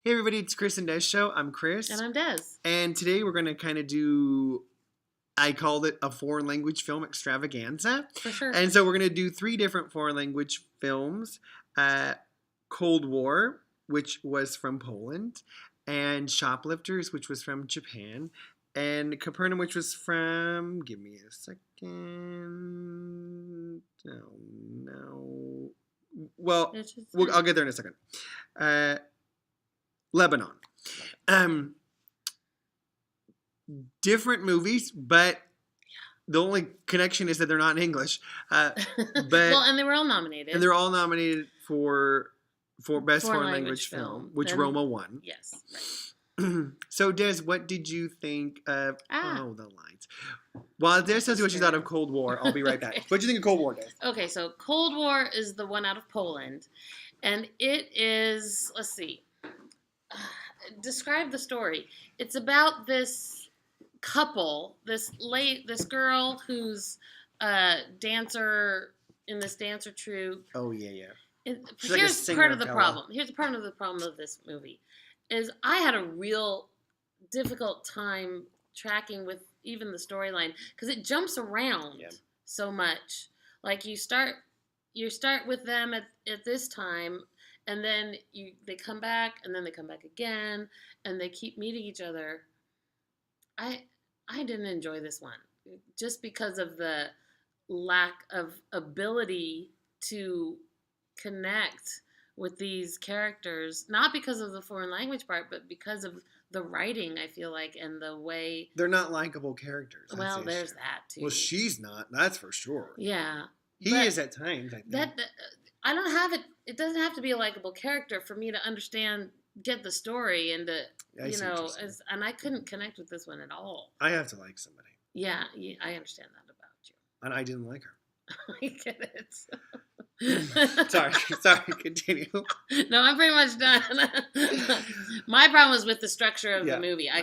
Hey everybody, it's Chris and Des Show. I'm Chris. And I'm Des. And today we're going to kind of do, I called it a foreign language film extravaganza. For sure. And so we're going to do 3 different foreign language films. Cold War, which was from Poland. And Shoplifters, which was from Japan. And Capernaum, which was from, give me a second. Oh, no. Well, I'll get there in a second. Lebanon. Different movies, but the only connection is that they're not in English. But well, and they were all nominated. And they're all nominated for Best Foreign Language Film, which Roma won. Yes, right. So, Des, what did you think of... Oh, the lines. While Des tells you what she thought of Cold War, I'll be right back. Okay. What do you think of Cold War, Des? Okay, so Cold War is the one out of Poland. And it is... Let's see. Describe the story. It's about this couple, this girl who's a dancer in this dancer troupe. Oh, yeah. Here's part of the problem. Here's part of the problem of this movie. Is I had a real difficult time tracking with even the storyline because it jumps around so much. Like you start with them at this time, and then they come back, and then they come back again, and they keep meeting each other. I didn't enjoy this one just because of the lack of ability to connect with these characters, not because of the foreign language part, but because of the writing, I feel like, and the way... They're not likable characters. Well, there's that, too. Well, she's not. That's for sure. Yeah. He is at times, I think. I don't have it... It doesn't have to be a likable character for me to get the story, and to, and I couldn't connect with this one at all. I have to like somebody. Yeah, I understand that about you. And I didn't like her. I get it. sorry, continue. No, I'm pretty much done. My problem was with the structure of the movie. I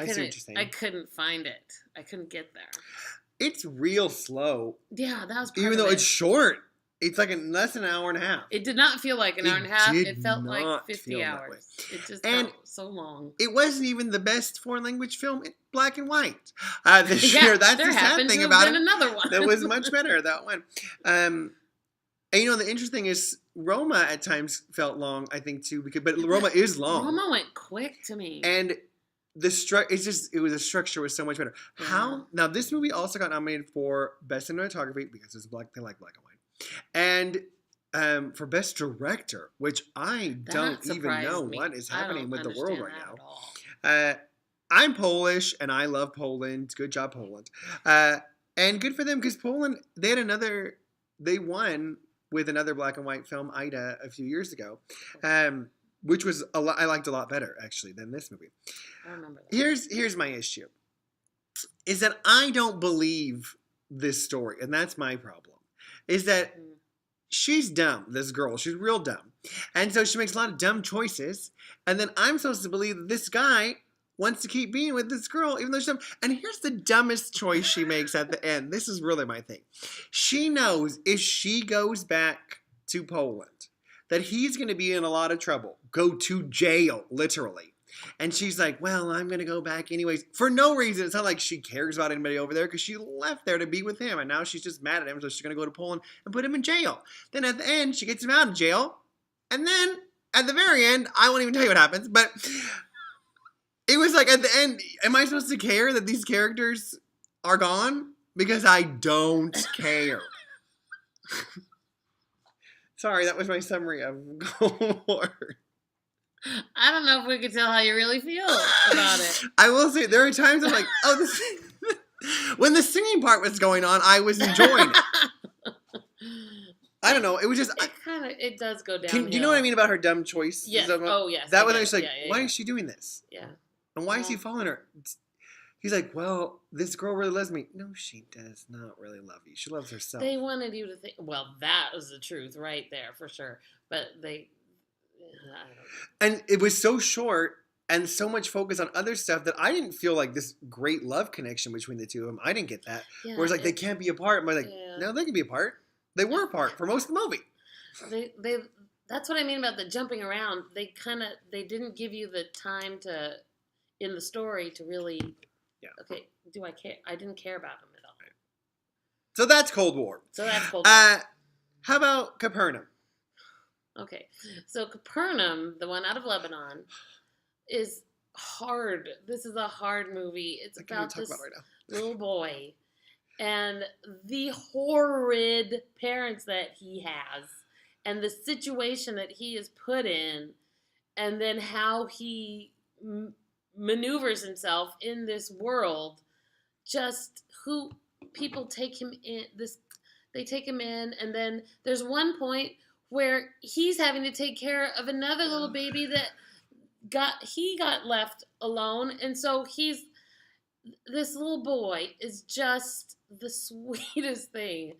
couldn't find it. I couldn't get there. It's real slow. Yeah, that was part even of though it. It's short. It's like less than an hour and a half. It did not feel like an hour and a half. It felt like 50 hours. It just felt so long. It wasn't even the best foreign language film in black and white this year. That's the sad thing about it. Another one. That was much better, that one. And the interesting is Roma at times felt long, I think, too, but Roma is long. Roma went quick to me. And the structure was so much better. Yeah. Now this movie also got nominated for Best Cinematography because it's black, they like black and white. And for Best Director, which I don't even know what is happening with the world right now. I'm Polish and I love Poland. Good job, Poland. And good for them because Poland, they won with another black and white film, Ida, a few years ago, which was I liked a lot better actually than this movie. I remember that. Here's my issue, is that I don't believe this story, and that's my problem. Is that she's dumb, this girl. She's real dumb. And so she makes a lot of dumb choices, and then I'm supposed to believe that this guy wants to keep being with this girl, even though she's dumb. And here's the dumbest choice she makes at the end. This is really my thing. She knows if she goes back to Poland that he's going to be in a lot of trouble. Go to jail, literally. And she's like, well, I'm going to go back anyways. For no reason. It's not like she cares about anybody over there because she left there to be with him. And now she's just mad at him. So she's going to go to Poland and put him in jail. Then at the end, she gets him out of jail. And then at the very end, I won't even tell you what happens. But it was like at the end, am I supposed to care that these characters are gone? Because I don't care. Sorry, that was my summary of Cold War. I don't know if we could tell how you really feel about it. I will say, there are times I'm like, when the singing part was going on, I was enjoying it. I don't know. It was just... It does go down. Do you know what I mean about her dumb choice? Yes. Oh, yes. That was I was like, why is she doing this? Yeah. And why is he following her? He's like, well, this girl really loves me. No, she does not really love you. She loves herself. They wanted you to think... Well, that was the truth right there, for sure. But they... And it was so short and so much focus on other stuff that I didn't feel like this great love connection between the two of them. I didn't get that. Yeah, whereas like they can't be apart. I'm like, no, they can be apart. They were apart for most of the movie. That's what I mean about the jumping around. They didn't give you the time to, in the story, to really, okay, do I care? I didn't care about him at all. Right. So that's Cold War. How about Capernaum? Okay, so Capernaum, the one out of Lebanon, is hard. This is a hard movie. It's about this little boy and the horrid parents that he has and the situation that he is put in, and then how he maneuvers himself in this world. Just who people take him in, they take him in, and then there's one point where he's having to take care of another little baby that got left alone, and so this little boy is just the sweetest thing.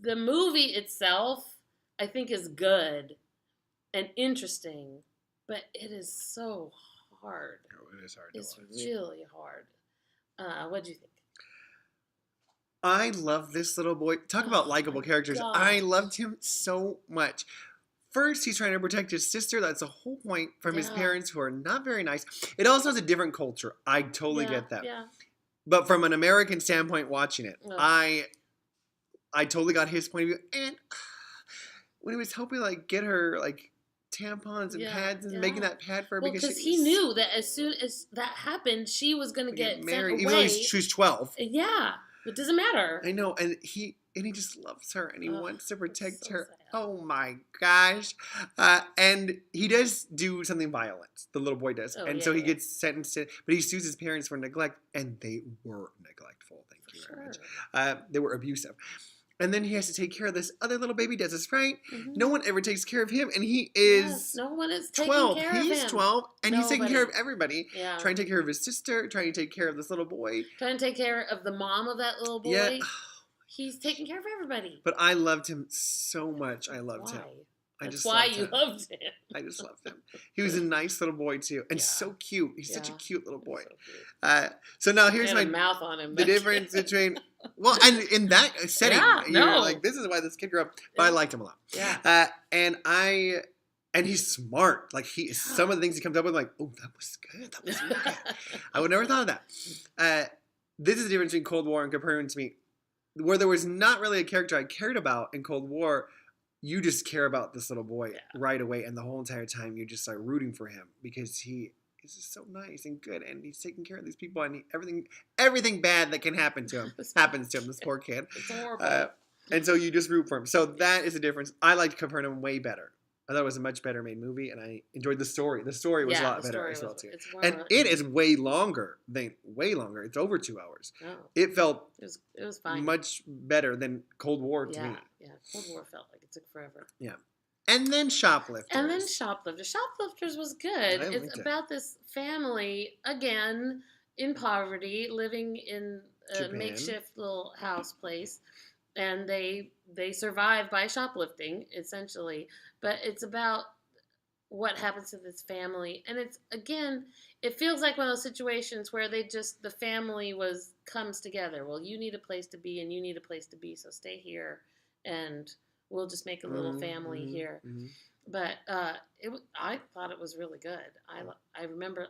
The movie itself, I think, is good and interesting, but it is so hard. Oh, it is hard. It's really hard. What do you think? I love this little boy. Talk about likable characters. God. I loved him so much. First, he's trying to protect his sister. That's the whole point, from his parents, who are not very nice. It also has a different culture. I totally get that. Yeah. But from an American standpoint, watching it, I totally got his point of view. And when he was helping, get her, tampons and pads and making that pad for her, because he knew that as soon as that happened, she was going to get married. Even though she was 12. Yeah. It doesn't matter. I know, and he just loves her, and he wants to protect her. Sad. Oh my gosh! And he does do something violent. The little boy does, so he gets sentenced to. But he sues his parents for neglect, and they were neglectful. Thank you very much. They were abusive. And then he has to take care of this other little baby. Does this right? Mm-hmm. No one ever takes care of him, and he is no one is 12. Taking care of him. He's 12, and he's taking care of everybody. Yeah. Trying to take care of his sister, trying to take care of this little boy. Trying to take care of the mom of that little boy. Yeah. He's taking care of everybody. But I loved him so much. I loved him. That's why you loved him. I just loved him. He was a nice little boy too, and so cute. He's such a cute little boy. So now here's my mouth on him. The difference between and in that setting, you're like, this is why this kid grew up. But I liked him a lot. Yeah. And he's smart. Some of the things he comes up with, oh, that was good. That was really good. I would never thought of that. This is the difference between Cold War and Capernaum to me, where there was not really a character I cared about in Cold War. You just care about this little boy right away, and the whole entire time you just start rooting for him because he is just so nice and good, and he's taking care of these people, and everything bad that can happen to him happens to him. This poor kid. It's horrible. And so you just root for him. So that is the difference. I liked Capernaum way better. I thought it was a much better made movie, and I enjoyed the story. The story was a lot better as well too. And it is way longer. It's over 2 hours. Oh. It felt it was fine. Much better than Cold War to me. Yeah, Cold War felt like it took forever. Yeah. And then Shoplifters. Shoplifters was good. It's about this family, again, in poverty, living in a makeshift little house place. And they survive by shoplifting, essentially. But it's about what happens to this family. And it's, again, it feels like one of those situations where the family comes together. Well, you need a place to be, and you need a place to be, so stay here, and we'll just make a little family here. Mm-hmm. But I thought it was really good. I remember,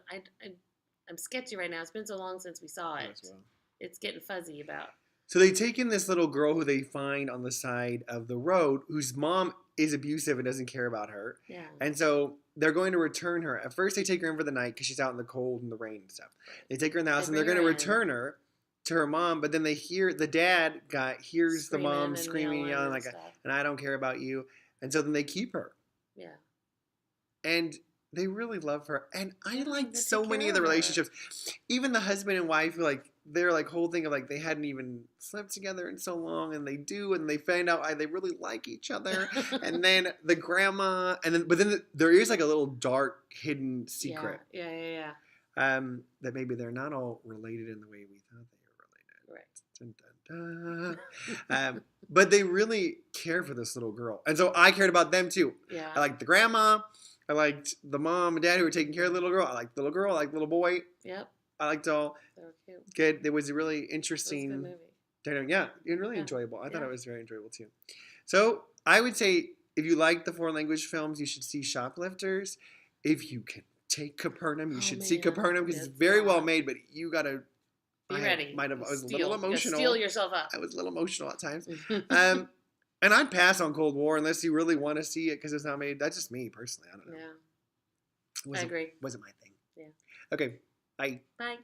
I'm sketchy right now. It's been so long since we saw it. Well. It's getting fuzzy about. So they take in this little girl who they find on the side of the road, whose mom is abusive and doesn't care about her. Yeah. And so they're going to return her. At first they take her in for the night because she's out in the cold and the rain and stuff. They take her in the house and they're going to return her to her mom, but then they hear the dad hears the mom screaming and yelling and I don't care about you. And so then they keep her. Yeah. And they really love her. And I liked so many of the relationships. Even the husband and wife who their whole thing of they hadn't even slept together in so long, and they do, and they find out they really like each other. And then the grandma, but then there is a little dark hidden secret. Yeah. That maybe they're not all related in the way we thought they were related. Right. Dun, dun, dun. But they really care for this little girl, and so I cared about them too. Yeah. I liked the grandma. I liked the mom and dad who were taking care of the little girl. I liked the little girl. I liked the little boy. Yep. I liked all. They were cute. Good. It was a really interesting. It was a good movie. Yeah, really enjoyable. I thought it was very enjoyable too. So I would say if you like the foreign language films, you should see Shoplifters. If you can take Capernaum, you should see Capernaum because it's very well made, but you gotta be ready. I was a little emotional. Steel yourself up. I was a little emotional at times. And I'd pass on Cold War unless you really want to see it because it's not made. That's just me personally. I don't know. Yeah. I agree. Wasn't my thing. Yeah. Okay. Bye. Bye.